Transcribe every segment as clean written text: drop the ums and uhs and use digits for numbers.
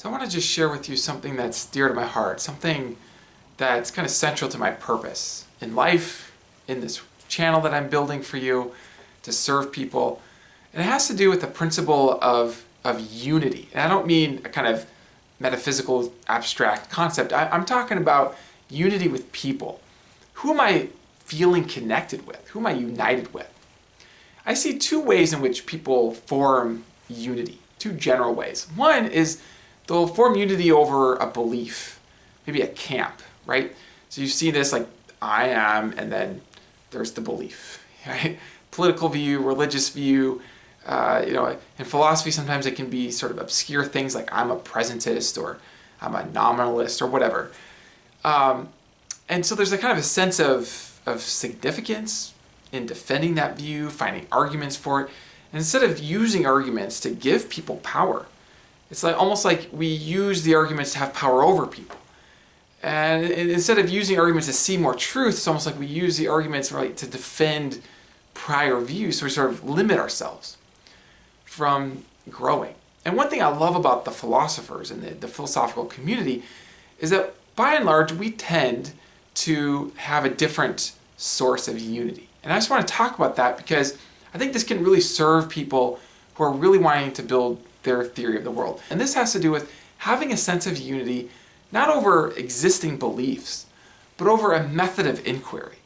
So I want to just share with you something that's dear to my heart, something that's kind of central to my purpose in life, in this channel that I'm building for you to serve people. And it has to do with the principle of unity. And I don't mean a kind of metaphysical, abstract concept. I'm talking about unity with people. Who am I feeling connected with? Who am I united with? I see two ways in which people form unity, two general ways. One is they'll form unity over a belief, maybe a camp, right? So you see this like I am, and then there's the belief, right? Political view, religious view, in philosophy sometimes it can be sort of obscure things like I'm a presentist or I'm a nominalist or whatever. And so there's a kind of a sense of significance in defending that view, finding arguments for it. And instead of using arguments to give people power, it's like almost like we use the arguments to have power over people. And instead of using arguments to see more truth, it's almost like we use the arguments to defend prior views. So we sort of limit ourselves from growing. And one thing I love about the philosophers and the philosophical community is that by and large, we tend to have a different source of unity. And I just want to talk about that because I think this can really serve people who are really wanting to build their theory of the world. And this has to do with having a sense of unity, not over existing beliefs, but over a method of inquiry,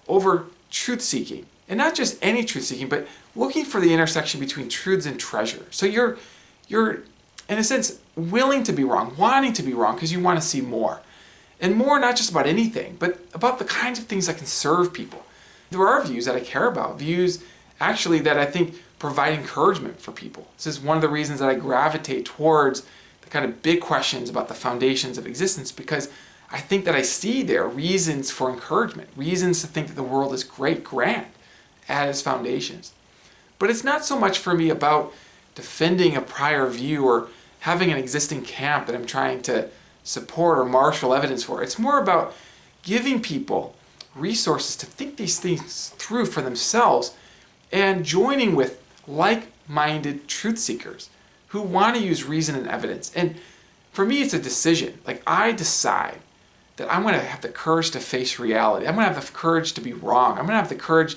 over truth-seeking. And not just any truth-seeking, but looking for the intersection between truths and treasure. So you're in a sense, willing to be wrong, wanting to be wrong because you want to see more. And more not just about anything, but about the kinds of things that can serve people. There are views that I care about, views actually that I think provide encouragement for people. This is one of the reasons that I gravitate towards the kind of big questions about the foundations of existence, because I think that I see there reasons for encouragement, reasons to think that the world is great, grand at its foundations. But it's not so much for me about defending a prior view or having an existing camp that I'm trying to support or marshal evidence for. It's more about giving people resources to think these things through for themselves and joining with like-minded truth seekers who want to use reason and evidence. And for me, it's a decision. Like I decide that I'm going to have the courage to face reality. I'm going to have the courage to be wrong. I'm going to have the courage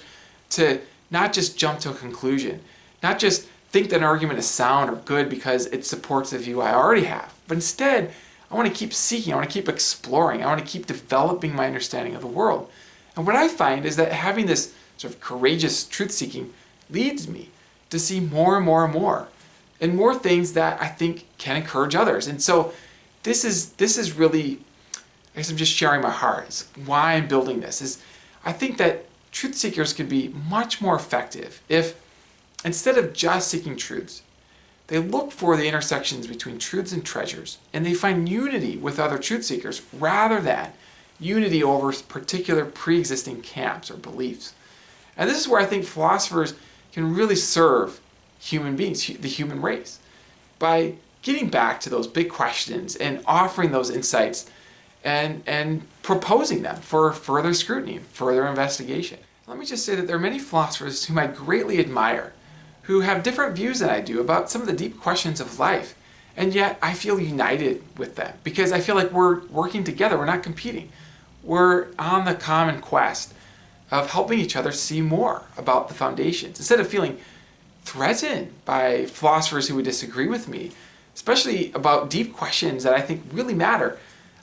to not just jump to a conclusion, not just think that an argument is sound or good because it supports the view I already have, but instead, I want to keep seeking, I want to keep exploring, I want to keep developing my understanding of the world. And what I find is that having this sort of courageous truth-seeking leads me to see more and more and more, and more things that I think can encourage others. And so this is really, I guess I'm just sharing my heart. It's why I'm building this. Is I think that truth seekers could be much more effective if, instead of just seeking truths, they look for the intersections between truths and treasures, and they find unity with other truth seekers rather than unity over particular pre-existing camps or beliefs. And this is where I think philosophers can really serve human beings, the human race, by getting back to those big questions and offering those insights and proposing them for further scrutiny, further investigation. Let me just say that there are many philosophers whom I greatly admire who have different views than I do about some of the deep questions of life. And yet I feel united with them because I feel like we're working together. We're not competing. We're on the common quest of helping each other see more about the foundations. Instead of feeling threatened by philosophers who would disagree with me, especially about deep questions that I think really matter,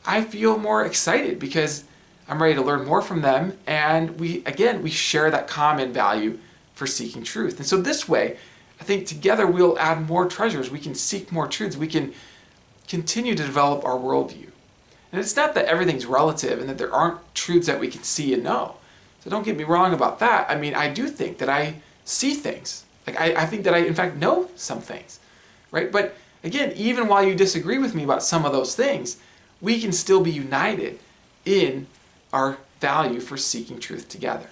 I feel more excited because I'm ready to learn more from them. And we share that common value for seeking truth. And so this way, I think together we'll add more treasures. We can seek more truths. We can continue to develop our worldview. And it's not that everything's relative and that there aren't truths that we can see and know. So don't get me wrong about that. I mean, I do think that I see things. Like I think that I, in fact, know some things, right? But again, even while you disagree with me about some of those things, we can still be united in our value for seeking truth together.